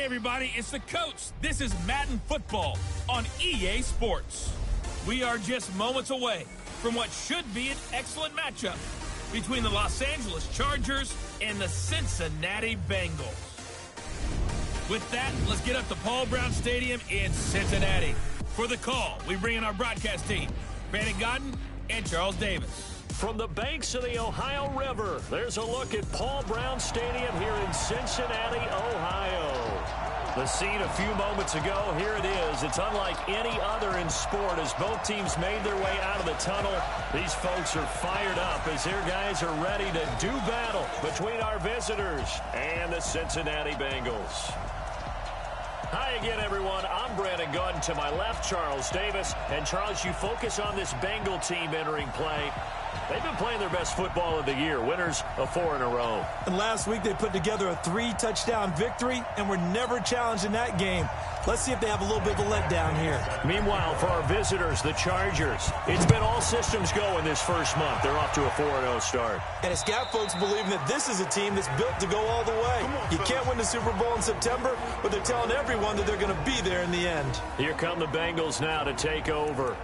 Hey everybody, it's the coach. This is Madden Football on EA Sports. We are just moments away from what should be an excellent matchup between the Los Angeles Chargers and the Cincinnati Bengals. With that, let's get up to Paul Brown Stadium in Cincinnati. For the call, we bring in our broadcast team, Brandon Godden and Charles Davis. From the banks of the Ohio River, there's a look at Paul Brown Stadium here in Cincinnati, Ohio. The scene a few moments ago, here it is. It's unlike any other in sport as both teams made their way out of the tunnel. These folks are fired up as their guys are ready to do battle between our visitors and the Cincinnati Bengals. Hi again, everyone. I'm Brandon Godden. To my left, Charles Davis. And, Charles, you focus on this Bengal team entering play. They've been playing their best football of the year, winners of 4 in a row. And last week they put together a 3-touchdown victory and were never challenged in that game. Let's see if they have a little bit of a letdown here. Meanwhile, for our visitors, the Chargers, it's been all systems go in this first month. They're off to a 4-0 start. And it's got folks believing that this is a team that's built to go all the way. You can't win the Super Bowl in September, but they're telling everyone that they're going to be there in the end. Here come the Bengals now to take over.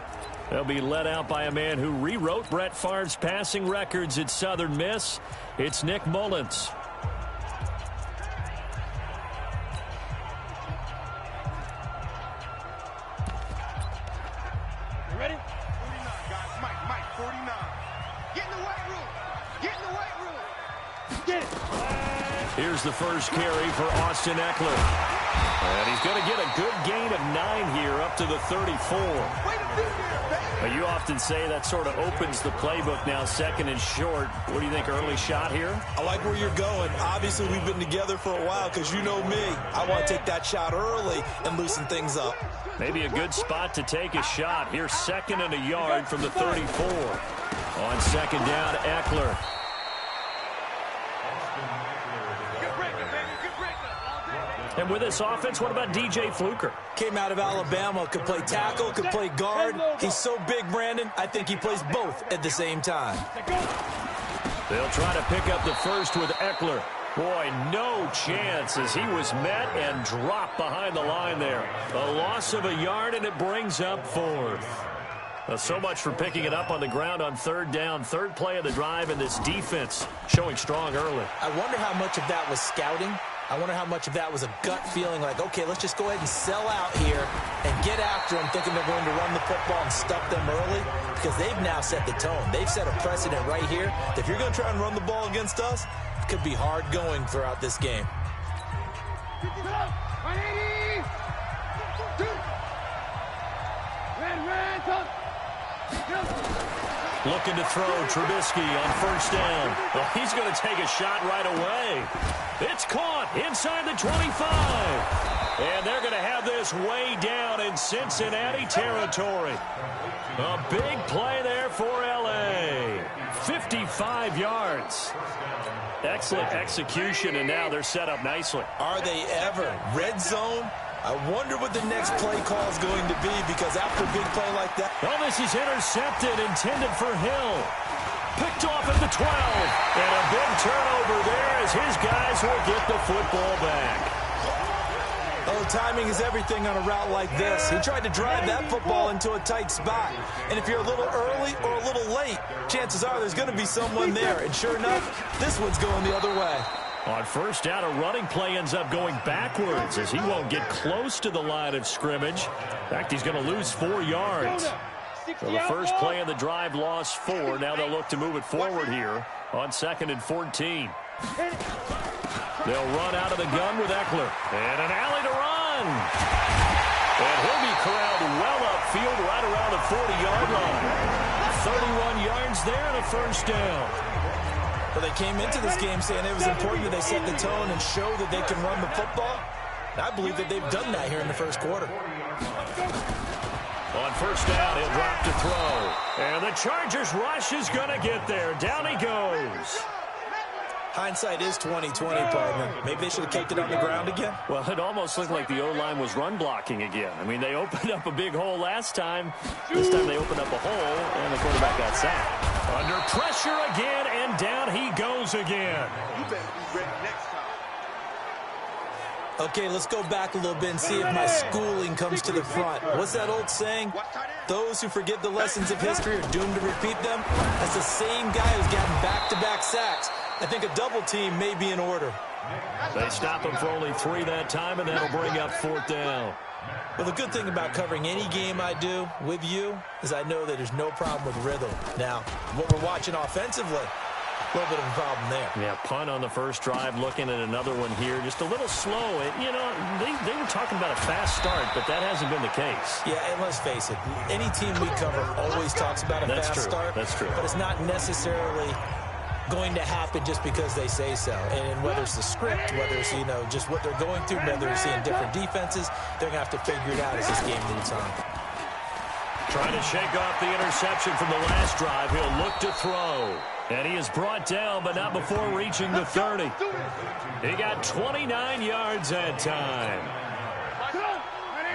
They'll be led out by a man who rewrote Brett Favre's passing records at Southern Miss. It's Nick Mullins. You ready? 49, guys. Mike, 49. Get in the weight room. Get in the weight room. Get it. Here's the first carry for Austin Eckler. And he's going to get a good gain of 9 here up to the 34. Wait a minute, baby. You often say that sort of opens the playbook now, second and short. What do you think, early shot here? I like where you're going. Obviously, we've been together for a while because you know me. I want to take that shot early and loosen things up. Maybe a good spot to take a shot. Here's second and a yard from the 34. On second down, Eckler. And with this offense, what about DJ Fluker? Came out of Alabama, could play tackle, could play guard. He's so big, Brandon, I think he plays both at the same time. They'll try to pick up the first with Eckler. Boy, no chance as he was met and dropped behind the line there. A loss of a yard, and it brings up 4th. So much for picking it up on the ground on 3rd down. 3rd play of the drive, and this defense showing strong early. I wonder how much of that was scouting. I wonder how much of that was a gut feeling like, okay, let's just go ahead and sell out here and get after them, thinking they're going to run the football and stuff them early, because they've now set the tone. They've set a precedent right here. If you're going to try and run the ball against us, it could be hard going throughout this game. Looking to throw Trubisky on 1st down. Well, he's going to take a shot right away. It's caught inside the 25. And they're going to have this way down in Cincinnati territory. A big play there for L.A. 55 yards. Excellent execution, and now they're set up nicely. Are they ever? Red zone? I wonder what the next play call is going to be, because after a big play like that... Well, this is intercepted, intended for Hill. Picked off at the 12. And a big turnover there as his guys will get the football back. Oh, timing is everything on a route like this. He tried to drive that football into a tight spot. And if you're a little early or a little late, chances are there's going to be someone there. And sure enough, this one's going the other way. On 1st down, a running play ends up going backwards as he won't get close to the line of scrimmage. In fact, he's going to lose 4 yards. So the first play of the drive lost 4. Now they'll look to move it forward here on 2nd and 14. They'll run out of the gun with Eckler. And an alley to run. And he'll be corralled well upfield right around the 40-yard line. 31 yards there and a 1st down. Well, they came into this game saying it was important that they set the tone and show that they can run the football. And I believe that they've done that here in the first quarter. On 1st down, he'll drop to throw. And the Chargers rush is going to get there. Down he goes. Hindsight is 20/20, partner. Maybe they should have kept it on the ground again. Well, it almost looked like the O-line was run blocking again. I mean, they opened up a big hole last time. This time they opened up a hole, and the quarterback got sacked. Under pressure again, and down he goes again. You better be ready next time. Okay, let's go back a little bit and see if my schooling comes to the front. What's that old saying? Those who forget the lessons of history are doomed to repeat them. That's the same guy who's gotten back-to-back sacks. I think a double team may be in order. They stop him for only 3 that time, and that'll bring up 4th down. Well, the good thing about covering any game I do with you is I know that there's no problem with rhythm. Now, what we're watching offensively, a little bit of a problem there. Yeah, punt on the first drive, looking at another one here. Just a little slow. You know, they were talking about a fast start, but that hasn't been the case. Yeah, and let's face it, any team we cover always talks about a fast start. That's true. But it's not necessarily going to happen just because they say so. And whether it's the script, whether it's, you know, just what they're going through, whether they're seeing different defenses, they're going to have to figure it out as this game moves on. Trying to shake off the interception from the last drive. He'll look to throw. And he is brought down, but not before reaching the 30. He got 29 yards that time.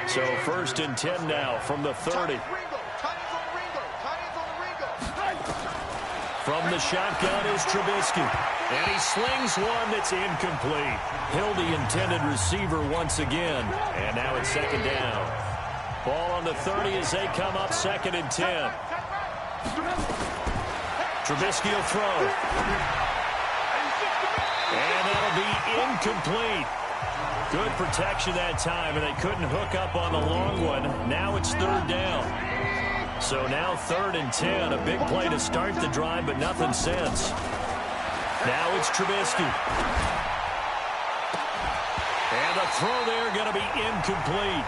So 1st and 10 now from the 30. From the shotgun is Trubisky. And he slings one that's incomplete. He'll the intended receiver once again. And now it's 2nd down. Ball on the 30 as they come up 2nd and 10. Trubisky will throw. And that'll be incomplete. Good protection that time, and they couldn't hook up on the long one. Now it's 3rd down. So now 3rd and 10. A big play to start the drive, but nothing since. Now it's Trubisky. And the throw there going to be incomplete.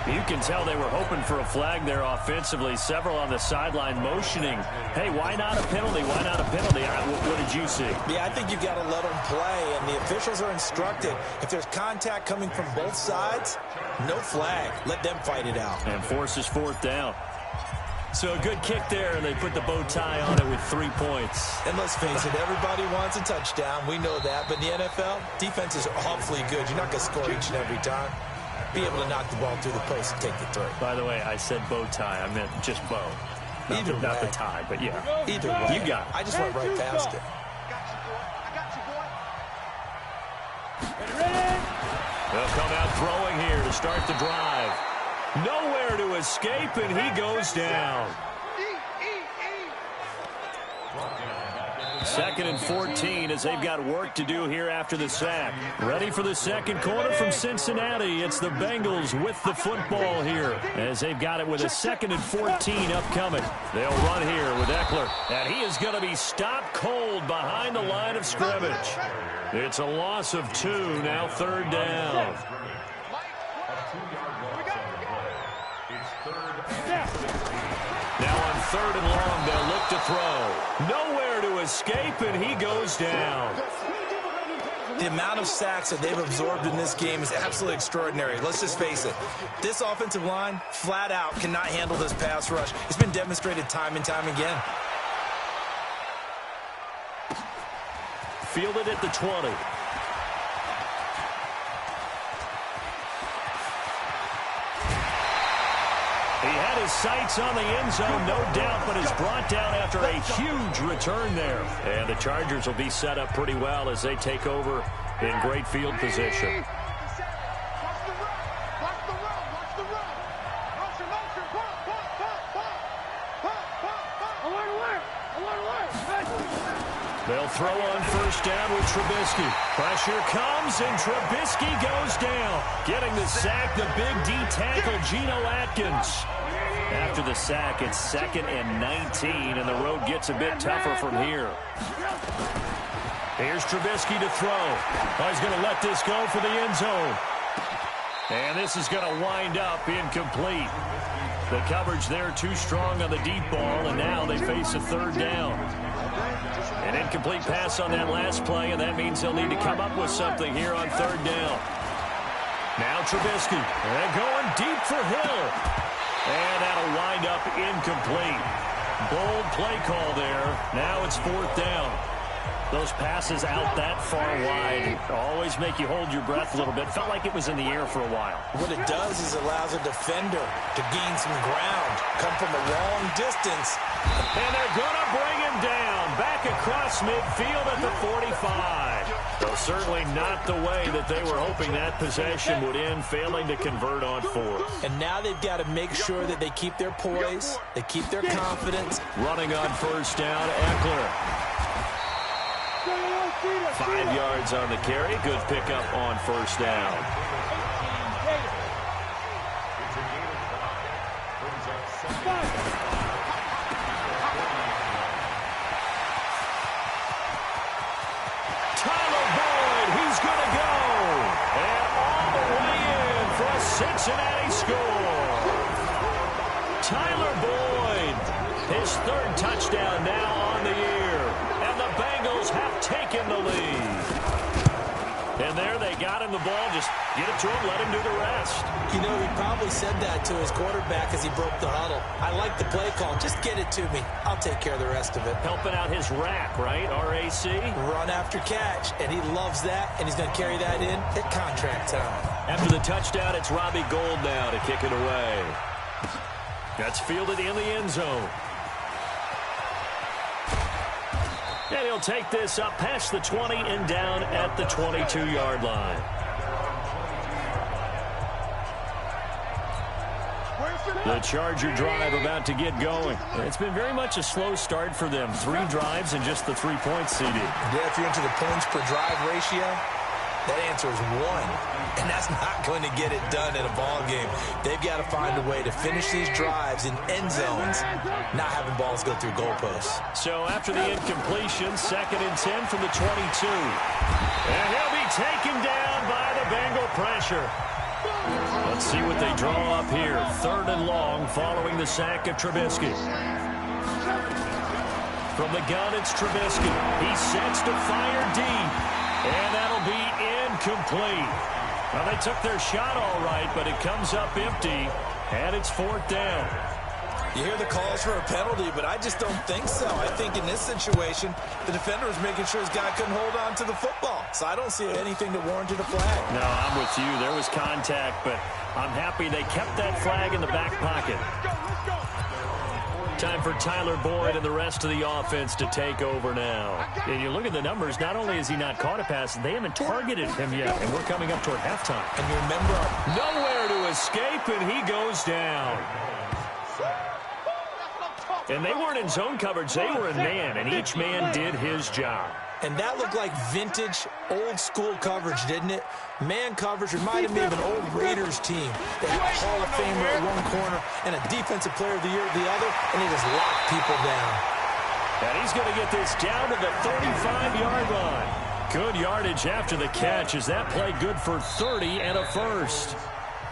You can tell they were hoping for a flag there offensively. Several on the sideline motioning, hey, why not a penalty? Why not a penalty? What did you see? Yeah, I think you've got to let them play, and the officials are instructed. If there's contact coming from both sides, no flag. Let them fight it out. And forces 4th down. So a good kick there, and they put the bow tie on it with 3 points. And let's face it, everybody wants a touchdown. We know that. But in the NFL, defense is awfully good. You're not going to score each and every time. Be able to knock the ball through the post and take the throw. By the way, I said bow tie. I meant just bow. Not the tie, but yeah. Either way. You got it. I just went right past it. They'll come out throwing here to start the drive. Nowhere to escape, and he goes down. 2nd and 14 as they've got work to do here after the sack. Ready for the second quarter from Cincinnati. It's the Bengals with the football here as they've got it with a 2nd and 14 upcoming. They'll run here with Eckler, and he is going to be stopped cold behind the line of scrimmage. It's a loss of 2, now 3rd down. Now on 3rd and long, they'll look to throw. Nowhere to escape, and he goes down. The amount of sacks that they've absorbed in this game is absolutely extraordinary. Let's just face it. This offensive line, flat out, cannot handle this pass rush. It's been demonstrated time and time again. Fielded at the 20. He had his sights on the end zone, no doubt, but is brought down after a huge return there. And the Chargers will be set up pretty well as they take over in great field position. They'll throw on 1st down with Trubisky. Pressure comes, and Trubisky goes down. Getting the sack, the big D tackle, Geno Atkins. After the sack, it's 2nd and 19, and the road gets a bit tougher from here. Here's Trubisky to throw. Oh, he's going to let this go for the end zone. And this is going to wind up incomplete. The coverage there too strong on the deep ball, and now they face a 3rd down. An incomplete pass on that last play, and that means they'll need to come up with something here on 3rd down. Now Trubisky, and going deep for Hill. And that'll wind up incomplete. Bold play call there. Now it's 4th down. Those passes out that far wide always make you hold your breath a little bit. Felt like it was in the air for a while. What it does is it allows a defender to gain some ground, come from a long distance. And they're going to bring him down back across midfield at the 45. So certainly not the way that they were hoping that possession would end, failing to convert on fourth. And now they've got to make sure that they keep their poise, they keep their confidence. Running on first down, Eckler. 5 yards on the carry. Good pickup on first down. Tyler Boyd, he's going to go. And all the way in for a Cincinnati score. Tyler Boyd, his third touchdown now on the year. And the Bengals have taken the lead. And there they got him the ball. Just get it to him, let him do the rest. You know, he probably said that to his quarterback as he broke the huddle. I like the play call. Just get it to me. I'll take care of the rest of it. Helping out his rack, right? RAC? Run after catch. And he loves that, and he's going to carry that in at contract time. After the touchdown, it's Robbie Gould now to kick it away. That's fielded in the end zone. And he'll take this up past the 20 and down at the 22-yard line. The Charger drive about to get going. It's been very much a slow start for them. 3 drives and just the 3 points seeded. Yeah, if you're into the points per drive ratio, that answer is 1. And that's not going to get it done in a ball game. They've got to find a way to finish these drives in end zones, not having balls go through goalposts. So after the incompletion, 2nd and 10 from the 22. And he'll be taken down by the Bengal pressure. Let's see what they draw up here. 3rd and long following the sack of Trubisky. From the gun, it's Trubisky. He sets to fire deep. And that'll be incomplete. Well, they took their shot all right, but it comes up empty, and it's 4th down. You hear the calls for a penalty, but I just don't think so. I think in this situation, the defender was making sure his guy couldn't hold on to the football. So I don't see anything that warranted a flag. No, I'm with you. There was contact, but I'm happy they kept that flag in the back pocket. Time for Tyler Boyd and the rest of the offense to take over now. And you look at the numbers, not only has he not caught a pass, they haven't targeted him yet, and we're coming up toward halftime. And you remember, nowhere to escape, and he goes down. And they weren't in zone coverage, they were in man, and each man did his job. And that looked like vintage, old-school coverage, didn't it? Man coverage reminded me of an old Raiders team. They had a Hall of Famer at one corner and a Defensive Player of the Year at the other, and they just locked people down. And he's going to get this down to the 35-yard line. Good yardage after the catch. Is that play good for 30 and a first?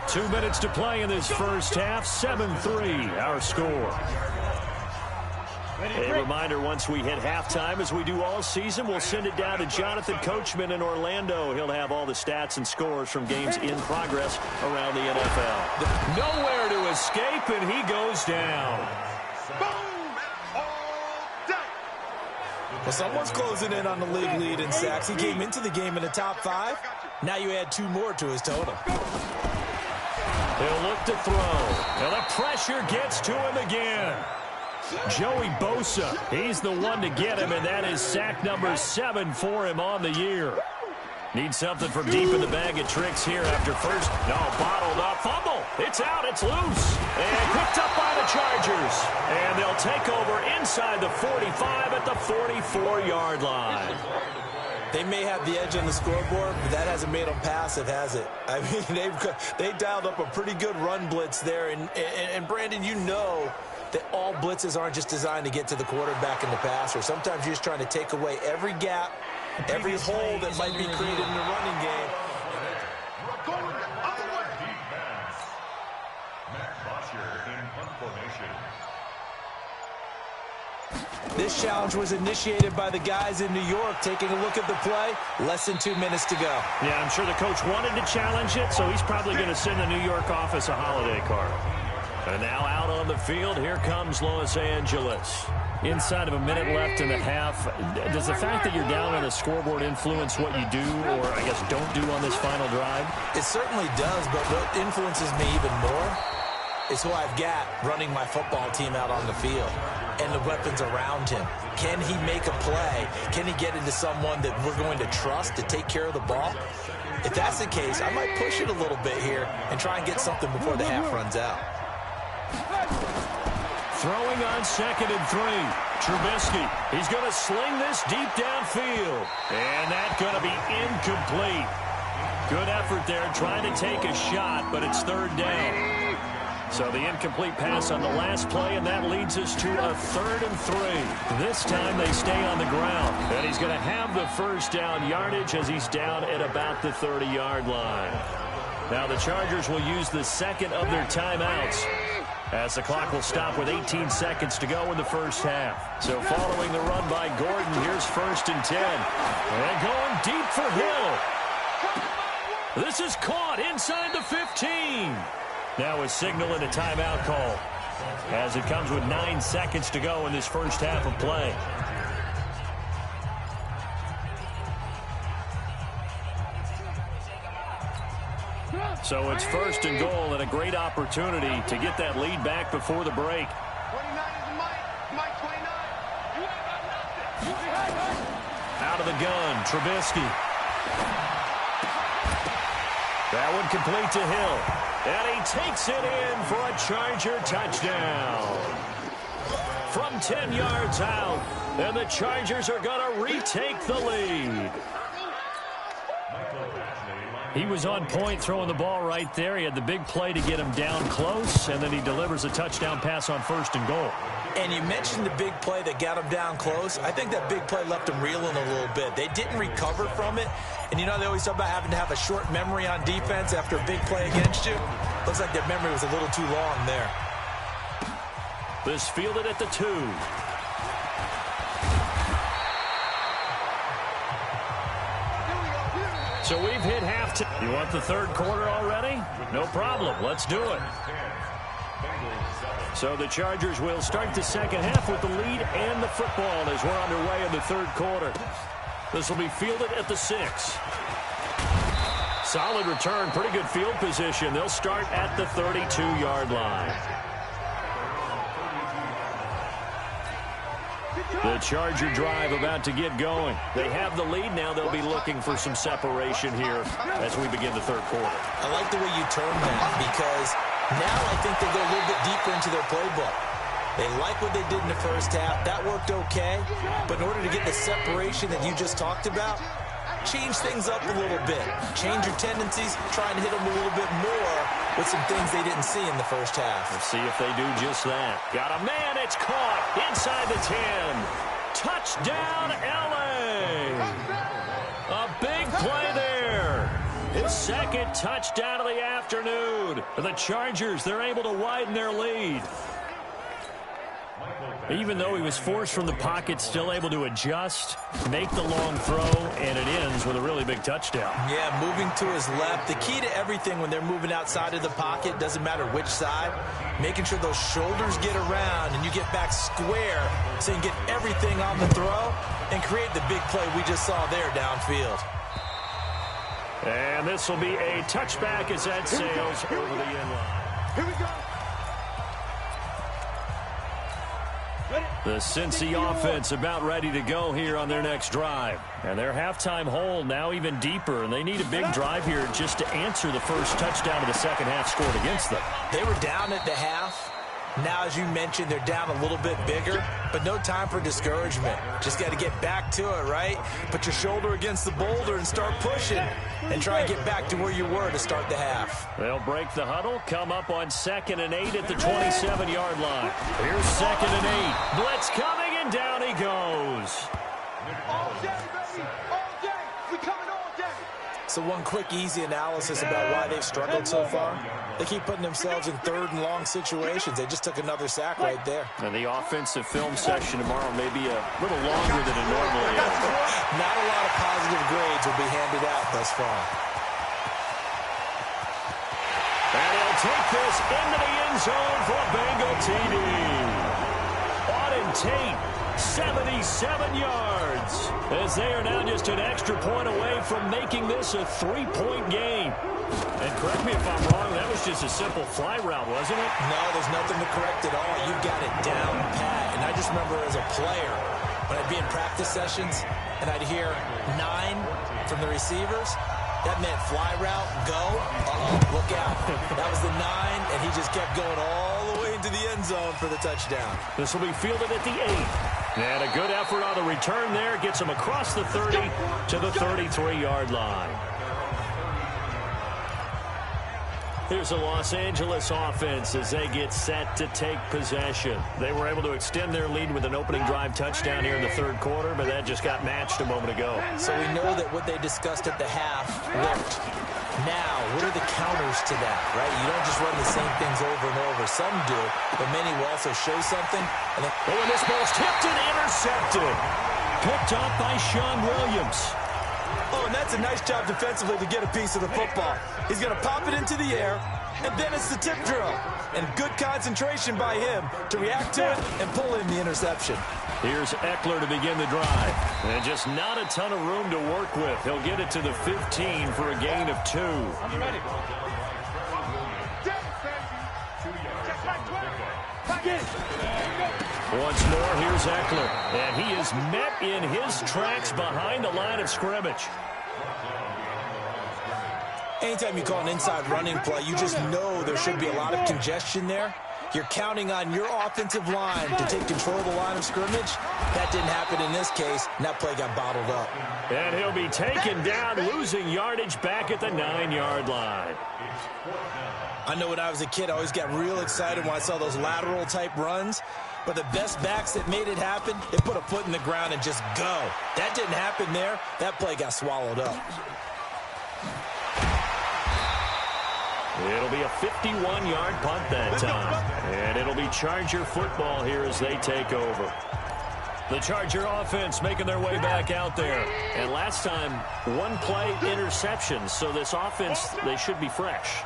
2 minutes to play in this first half. 7-3, our score. A reminder, once we hit halftime, as we do all season, we'll send it down to Jonathan Coachman in Orlando. He'll have all the stats and scores from games in progress around the NFL. Nowhere to escape, and he goes down. Well, someone's closing in on the league lead in sacks. He came into the game in the top 5. Now you add 2 more to his total. He'll look to throw. And the pressure gets to him again. Joey Bosa, he's the one to get him, and that is sack number 7 for him on the year. Needs something from deep in the bag of tricks here after first. No, bottled up. Fumble. It's out. It's loose. And picked up by the Chargers. And they'll take over inside the 45 at the 44-yard line. They may have the edge on the scoreboard, but that hasn't made them passive, has it? I mean, they dialed up a pretty good run blitz there. And Brandon, you know that all blitzes aren't just designed to get to the quarterback and the passer. Sometimes you're just trying to take away every gap, every hole that might be created in the running game. This challenge was initiated by the guys in New York. Taking a look at the play, less than 2 minutes to go. Yeah, I'm sure the coach wanted to challenge it, so he's probably going to send the New York office a holiday card. And now out on the field, here comes Los Angeles. Inside of a minute left in the half, does the fact that you're down on the scoreboard influence what you do, or I guess don't do on this final drive? It certainly does, but what influences me even more is who I've got running my football team out on the field and the weapons around him. Can he make a play? Can he get into someone that we're going to trust to take care of the ball? If that's the case, I might push it a little bit here and try and get something before the half runs out. Throwing on 2nd and 3. Trubisky, he's going to sling this deep downfield. And that's going to be incomplete. Good effort there trying to take a shot, but it's 3rd down. So the incomplete pass on the last play, and that leads us to a 3rd and 3. This time they stay on the ground. And he's going to have the first down yardage as he's down at about the 30-yard line. Now the Chargers will use the second of their timeouts, as the clock will stop with 18 seconds to go in the first half. So following the run by Gordon, here's 1st and 10. And going deep for Hill. This is caught inside the 15. Now a signal and a timeout call, as it comes with 9 seconds to go in this first half of play. So it's 1st and goal, and a great opportunity to get that lead back before the break. 29 is Mike 29. Out of the gun, Trubisky. That one complete to Hill. And he takes it in for a Charger touchdown. From 10 yards out, and the Chargers are going to retake the lead. He was on point throwing the ball right there. He had the big play to get him down close, and then he delivers a touchdown pass on 1st and goal. And you mentioned the big play that got him down close. I think that big play left him reeling a little bit. They didn't recover from it. And you know, they always talk about having to have a short memory on defense after a big play against you. Looks like their memory was a little too long there. This fielded at the 2. So we've hit halftime. You want the 3rd quarter already? No problem. Let's do it. So the Chargers will start the second half with the lead and the football as we're underway in the 3rd quarter. This will be fielded at the 6. Solid return, pretty good field position. They'll start at the 32-yard line. The Charger drive about to get going. They have the lead now. They'll be looking for some separation here as we begin the 3rd quarter. I like the way you term that, because now I think they go a little bit deeper into their playbook. They like what they did in the first half. That worked okay. But in order to get the separation that you just talked about, change things up a little bit. Change your tendencies. Try and hit them a little bit more with some things they didn't see in the first half. Let's see if they do just that. Got a man. It's caught inside the 10. Touchdown, L.A. A big play there. His 2nd touchdown of the afternoon. The Chargers, they're able to widen their lead. Even though he was forced from the pocket, still able to adjust, make the long throw, and it ends with a really big touchdown. Yeah, moving to his left. The key to everything when they're moving outside of the pocket, doesn't matter which side, making sure those shoulders get around and you get back square so you can get everything on the throw and create the big play we just saw there downfield. And this will be a touchback as that sails over the end line. Here we go. The Cincy offense about ready to go here on their next drive. And their halftime hole now even deeper, and they need a big drive here just to answer the first touchdown of the second half scored against them. They were down at the half. Now, as you mentioned, they're down a little bit bigger, but no time for discouragement. Just got to get back to it, right? Put your shoulder against the boulder and start pushing and try and get back to where you were to start the half. They'll break the huddle, come up on 2nd and 8 at the 27-yard line. Here's 2nd and 8. Blitz coming, and down he goes. All day, baby. All day. We coming all day. So one quick, easy analysis about why they've struggled so far. They keep putting themselves in 3rd and long situations. They just took another sack right there. And the offensive film session tomorrow may be a little longer than it normally is. Not a lot of positive grades will be handed out thus far. And he'll take this into the end zone for a Bengal TD. Auden Tate, 77 yards, as they are now just an extra point away from making this a 3-point game. And correct me if I'm wrong, that was just a simple fly route, wasn't it? No, there's nothing to correct at all. You've got it down pat. And I just remember as a player, when I'd be in practice sessions and I'd hear 9 from the receivers, that meant fly route, go, look out. That was the 9, and he just kept going all the way into the end zone for the touchdown. This will be fielded at the 8. And a good effort on the return there. Gets him across the 30 to the 33-yard line. Here's the Los Angeles offense as they get set to take possession. They were able to extend their lead with an opening drive touchdown here in the third quarter, but that just got matched a moment ago. So we know that what they discussed at the half worked. Now, what are the counters to that, right? You don't just run the same things over and over. Some do, but many will also show something. And this ball's tipped and intercepted. Picked up by Sean Williams. Oh, and that's a nice job defensively to get a piece of the football. He's going to pop it into the air, and then it's the tip drill. And good concentration by him to react to it and pull in the interception. Here's Eckler to begin the drive. And just not a ton of room to work with. He'll get it to the 15 for a gain of 2. I'm ready. Once more, here's Eckler. And he is met in his tracks behind the line of scrimmage. Anytime you call an inside running play, you just know there should be a lot of congestion there. You're counting on your offensive line to take control of the line of scrimmage. That didn't happen in this case, and that play got bottled up. And he'll be taken down, losing yardage back at the 9-yard line. I know when I was a kid, I always got real excited when I saw those lateral-type runs. But the best backs that made it happen, they put a foot in the ground and just go. That didn't happen there. That play got swallowed up. It'll be a 51-yard punt that time. And it'll be Charger football here as they take over. The Charger offense making their way back out there. And last time, 1-play interception. So this offense, they should be fresh.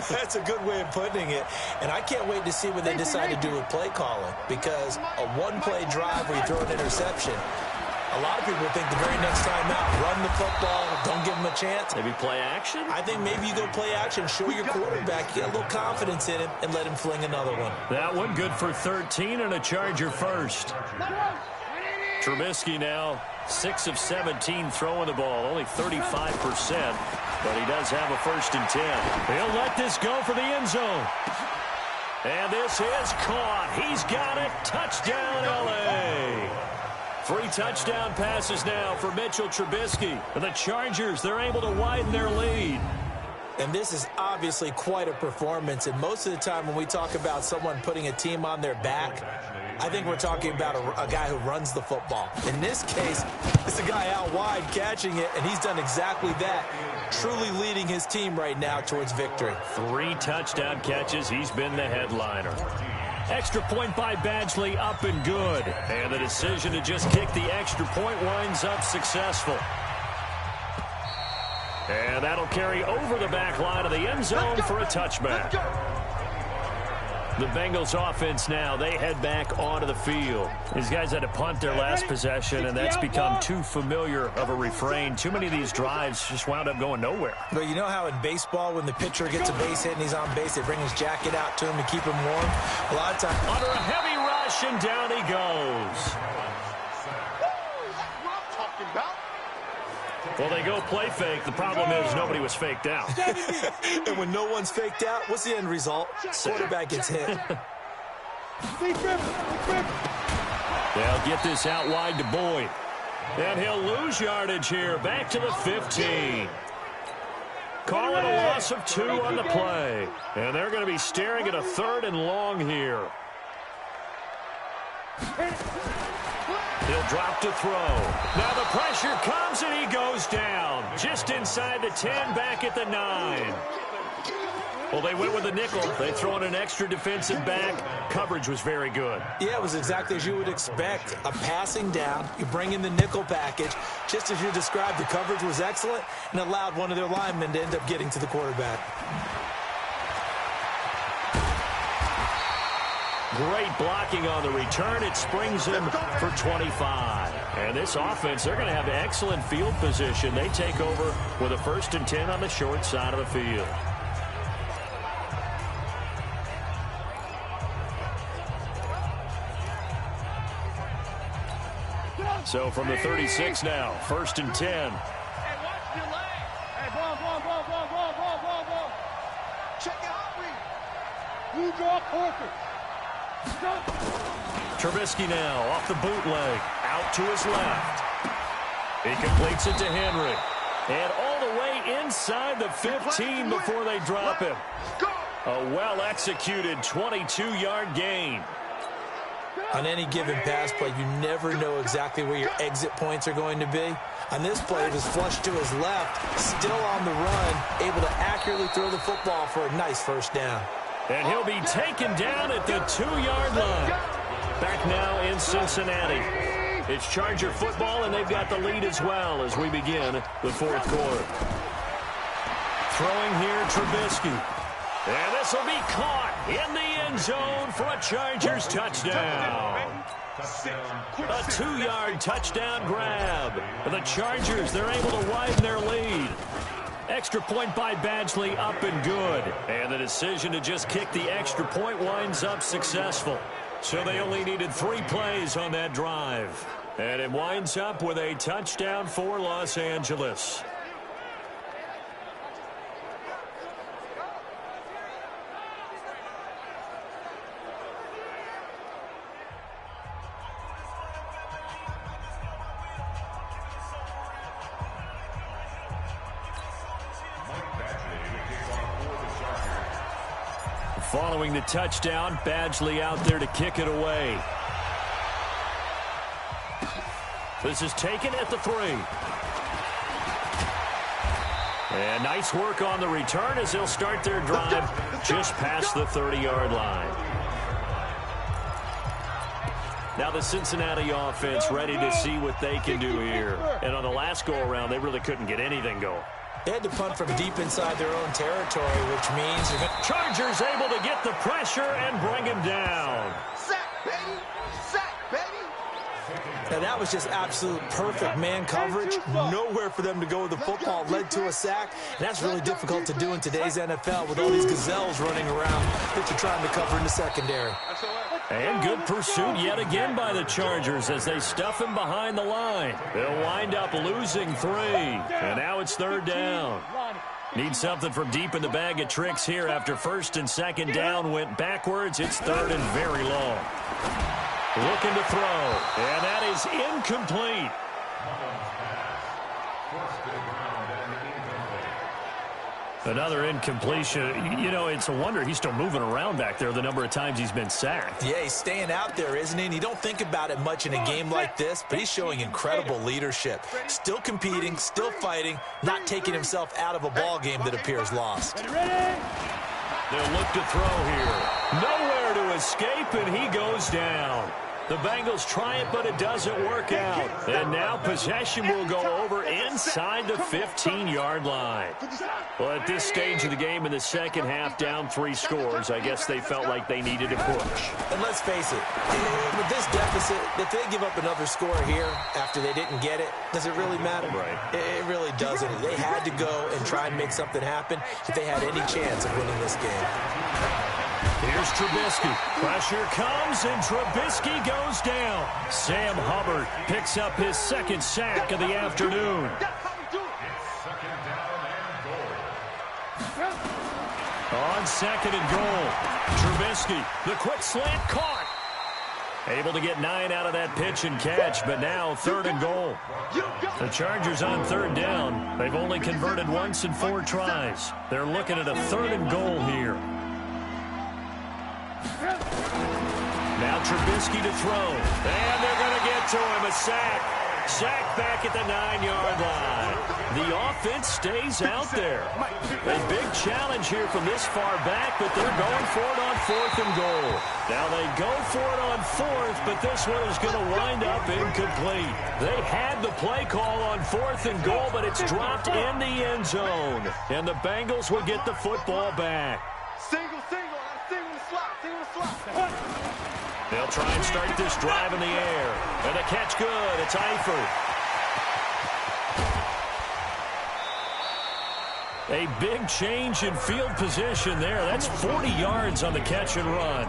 That's a good way of putting it. And I can't wait to see what they decide to do with play calling. Because a 1-play drive where you throw an interception, a lot of people think the very next time out, run the football, don't give them a chance. Maybe play action? I think maybe you go play action, show your quarterback, get a little confidence in him, and let him fling another one. That one good for 13 and a Charger first. Trubisky now 6 of 17 throwing the ball, only 35%, but he does have a 1st and 10. He'll let this go for the end zone. And this is caught. He's got it. Touchdown, L.A. 3 touchdown passes now for Mitchell Trubisky. And the Chargers, they're able to widen their lead. And this is obviously quite a performance. And most of the time when we talk about someone putting a team on their back, I think we're talking about a guy who runs the football. In this case, it's a guy out wide catching it, and he's done exactly that, truly leading his team right now towards victory. 3 touchdown catches. He's been the headliner. Extra point by Badgley, up and good. And the decision to just kick the extra point winds up successful. And that'll carry over the back line of the end zone for a touchback. The Bengals offense now, they head back onto the field. These guys had to punt their last possession, and that's become too familiar of a refrain. Too many of these drives just wound up going nowhere. But you know how in baseball, when the pitcher gets a base hit and he's on base, they bring his jacket out to him to keep him warm? A lot of times, under a heavy rush, and down he goes. Well, they go play fake. The problem is nobody was faked out. And when no one's faked out, what's the end result? Quarterback gets hit. They'll get this out wide to Boyd. And he'll lose yardage here. Back to the 15. Call it a loss of 2 on the play. And they're going to be staring at a 3rd and long here. He'll drop to throw. Now the pressure comes and he goes down. Just inside the 10, back at the 9. Well, they went with a nickel. They throw in an extra defensive back. Coverage was very good. Yeah, it was exactly as you would expect. A passing down. You bring in the nickel package. Just as you described, the coverage was excellent and allowed one of their linemen to end up getting to the quarterback. Great blocking on the return. It springs him for 25. And this offense, they're going to have excellent field position. They take over with a 1st and 10 on the short side of the field. So from the 36 now, 1st and 10. Hey, watch your leg. Hey, ball. Check it out, read. You draw corker. Trubisky now off the bootleg, out to his left. He completes it to Henry. And all the way inside the 15 before they drop him. A well-executed 22-yard gain. On any given pass play, you never know exactly where your exit points are going to be. On this play, it was flushed to his left, still on the run, able to accurately throw the football for a nice 1st down. And he'll be taken down at the 2-yard line. Back now in Cincinnati. It's Charger football, and they've got the lead as well as we begin the 4th quarter. Throwing here, Trubisky. And this will be caught in the end zone for a Chargers touchdown. A 2-yard touchdown grab. The Chargers, they're able to widen their lead. Extra point by Badgley, up and good. And the decision to just kick the extra point winds up successful. So they only needed 3 plays on that drive. And it winds up with a touchdown for Los Angeles. Following the touchdown, Badgley out there to kick it away. This is taken at the 3. And nice work on the return as they'll start their drive just past the 30-yard line. Now the Cincinnati offense ready to see what they can do here. And on the last go-around, they really couldn't get anything going. They had to punt from deep inside their own territory, which means they're going to... Chargers able to get the pressure and bring him down. Sack, baby. Sack, baby. Now, that was just absolute perfect man coverage. Nowhere for them to go with the football. Led to a sack. And that's really difficult to do in today's NFL with all these gazelles running around that you're trying to cover in the secondary. And good pursuit yet again by the Chargers as they stuff him behind the line. They'll wind up losing 3. And now it's 3rd down. Need something from deep in the bag of tricks here after 1st and 2nd down went backwards. It's 3rd and very long. Looking to throw. And that is incomplete. Another incompletion. You know, it's a wonder he's still moving around back there the number of times he's been sacked. Yeah, he's staying out there, isn't he? And you don't think about it much in a game like this, but he's showing incredible leadership. Still competing, still fighting, not taking himself out of a ball game that appears lost. They'll look to throw here. Nowhere to escape, and he goes down. The Bengals try it, but it doesn't work out. And now possession will go over inside the 15-yard line. Well, at this stage of the game in the second half, down 3 scores, I guess they felt like they needed a push. And let's face it, with this deficit, if they give up another score here after they didn't get it, does it really matter? Right. It really doesn't. They had to go and try and make something happen if they had any chance of winning this game. Here's Trubisky. Pressure comes, and Trubisky goes down. Sam Hubbard picks up his 2nd sack of the afternoon. On 2nd and goal, Trubisky, the quick slant caught. Able to get 9 out of that pitch and catch, but now 3rd and goal. The Chargers on 3rd down. They've only converted once in 4 tries. They're looking at a 3rd and goal here. Now Trubisky to throw. And they're going to get to him. A sack. Sack back at the 9-yard line. The offense stays out there. A big challenge here from this far back, but they're going for it on 4th and goal. Now they go for it on 4th, but this one is going to wind up incomplete. They had the play call on 4th and goal, but it's dropped in the end zone. And the Bengals will get the football back. Single, single, single, They'll try and start this drive in the air. And the catch good. It's Eifert. A big change in field position there. That's 40 yards on the catch and run.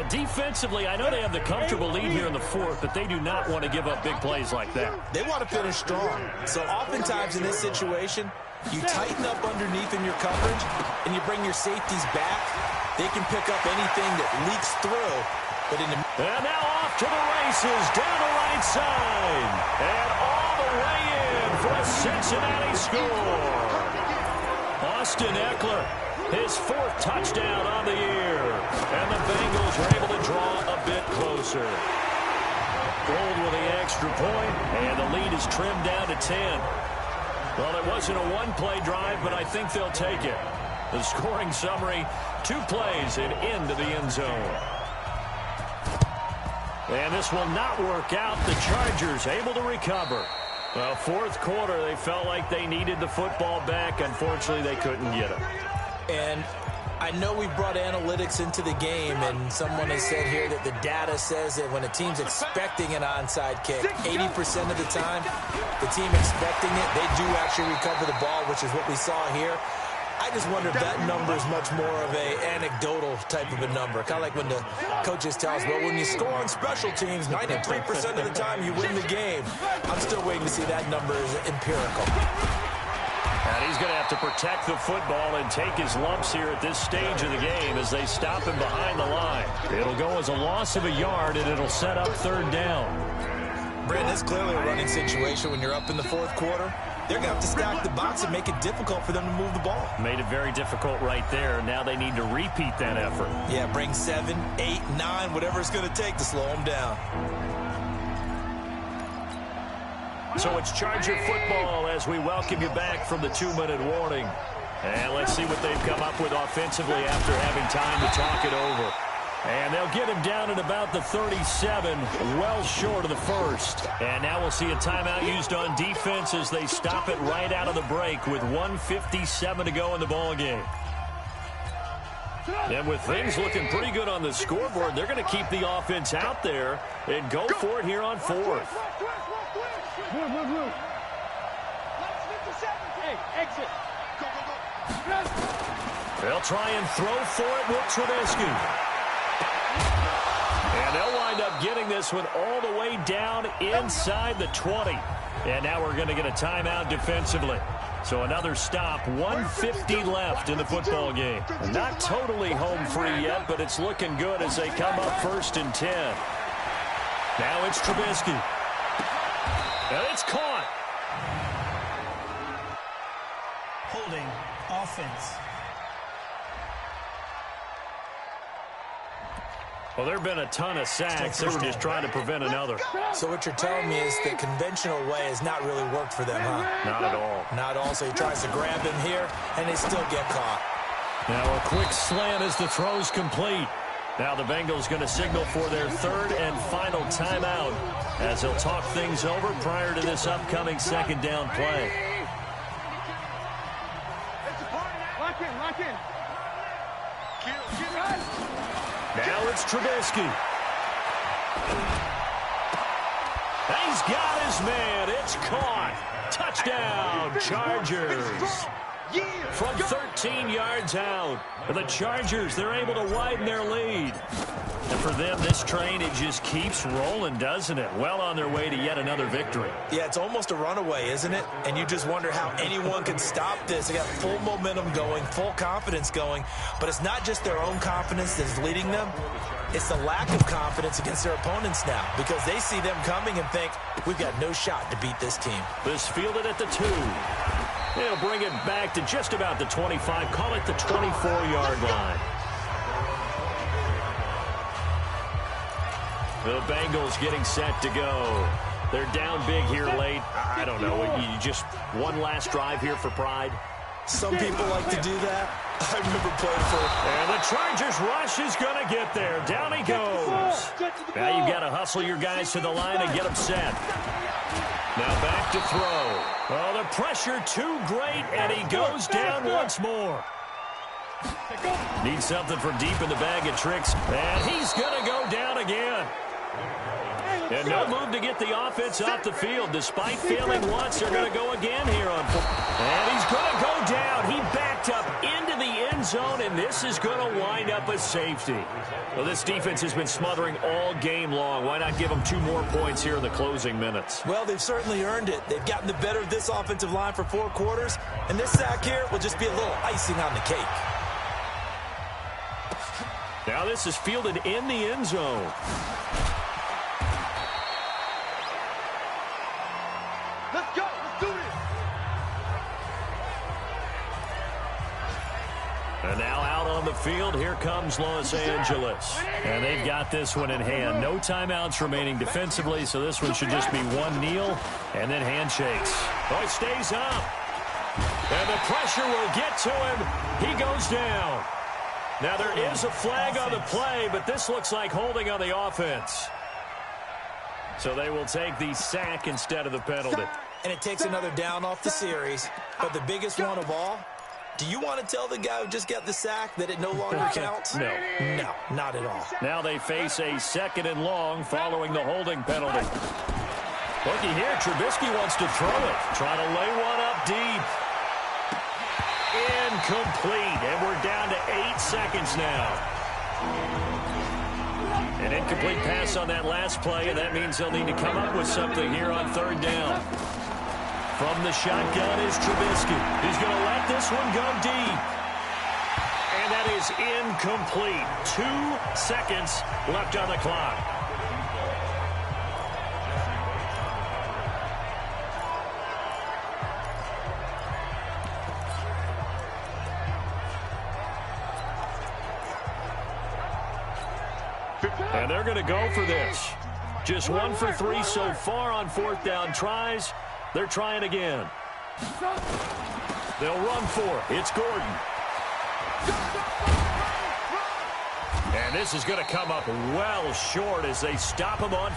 Defensively, I know they have the comfortable lead here in the fourth, but they do not want to give up big plays like that. They want to finish strong. So oftentimes in this situation, you tighten up underneath in your coverage, and you bring your safeties back. They can pick up anything that leaks through. But in the and now off to the races, down the right side. And all the way in for a Cincinnati score. Austin Eckler, his fourth touchdown on the year. And the Bengals are able to draw a bit closer. Gold with the extra point, and the lead is trimmed down to 10. Well, it wasn't a one-play drive, but I think they'll take it. The scoring summary, 2 plays and into the end zone. And this will not work out. The Chargers able to recover. Well, fourth quarter, they felt like they needed the football back. Unfortunately, they couldn't get it. And I know we've brought analytics into the game, and someone has said here that the data says that when a team's expecting an onside kick, 80% of the time, the team expecting it, they do actually recover the ball, which is what we saw here. I just wonder if that number is much more of a anecdotal type of a number. Kind of like when the coaches tell us, well, when you score on special teams, 93% of the time you win the game. I'm still waiting to see that number is empirical. And he's going to have to protect the football and take his lumps here at this stage of the game as they stop him behind the line. It'll go as a loss of a yard, and it'll set up third down. Brent, it's clearly a running situation when you're up in the fourth quarter. They're going to have to stack the box and make it difficult for them to move the ball. Made it very difficult right there. Now they need to repeat that effort. Yeah, bring 7, 8, 9, whatever it's going to take to slow them down. So it's Charger football as we welcome you back from the 2-minute warning. And let's see what they've come up with offensively after having time to talk it over. And they'll get him down at about the 37, well short of the first. And now we'll see a timeout used on defense as they stop it right out of the break with 1:57 to go in the ballgame. And with things looking pretty good on the scoreboard, they're going to keep the offense out there and go for it here on fourth. They'll try and throw for it with Trubisky. And they'll wind up getting this one all the way down inside the 20. And now we're going to get a timeout defensively. So another stop, 1:50 left in the football game. Not totally home free yet, but it's looking good as they come up 1st and 10. Now it's Trubisky. And it's caught. Holding offense. Well, there have been a ton of sacks. They were just trying to prevent another. So what you're telling me is the conventional way has not really worked for them, huh? Not at all. Not at all. So he tries to grab him here, and they still get caught. Now a quick slant as the throw's complete. Now the Bengals going to signal for their third and final timeout as they'll talk things over prior to this upcoming second down play. Lock in. Now it's Trubisky. He's got his man. It's caught. Touchdown, Chargers. From 13 yards out. The Chargers, they're able to widen their lead. And for them, this train, it just keeps rolling, doesn't it? Well on their way to yet another victory. Yeah, it's almost a runaway, isn't it? And you just wonder how anyone can stop this. They got full momentum going, full confidence going. But it's not just their own confidence that's leading them. It's the lack of confidence against their opponents now because they see them coming and think, we've got no shot to beat this team. This fielded at the 2. They'll bring it back to just about the 25. Call it the 24-yard line. The Bengals getting set to go. They're down big here late. I don't know. You just one last drive here for pride. Some people like to do that. I remember playing for... And the Chargers rush is going to get there. Down he goes. Now you've got to hustle your guys to the line and get them set. Now back to throw. Oh, the pressure too great, and he goes down once more. Needs something from deep in the bag of tricks. And he's going to go down again. And no move to get the offense off the field. Despite failing once, they're going to go again here on fourth. And he's going to go down. He backed up into the end zone, and this is going to wind up a safety. Well, this defense has been smothering all game long. Why not give them 2 more points here in the closing minutes? Well, they've certainly earned it. They've gotten the better of this offensive line for 4 quarters, and this sack here will just be a little icing on the cake. Now this is fielded in the end zone. Let's go. Let's do this. And now out on the field, here comes Los Angeles. And they've got this one in hand. No timeouts remaining defensively, so this one should just be one kneel and then handshakes. Oh, it stays up. And the pressure will get to him. He goes down. Now there is a flag on the play, but this looks like holding on the offense. So they will take the sack instead of the penalty. And it takes another down off the series. But the biggest one of all, do you want to tell the guy who just got the sack that it no longer counts? No. No, not at all. Now they face a 2nd and long following the holding penalty. Looky here, Trubisky wants to throw it. Trying to lay one up deep. Incomplete, and we're down to 8 seconds now. An incomplete pass on that last play, and that means they'll need to come up with something here on 3rd down. From the shotgun is Trubisky. He's going to let this one go deep. And that is incomplete. 2 seconds left on the clock. And they're going to go for this. Just 1 for 3 so far on 4th down tries. They're trying again. They'll run for it. It's Gordon. And this is going to come up well short as they stop him on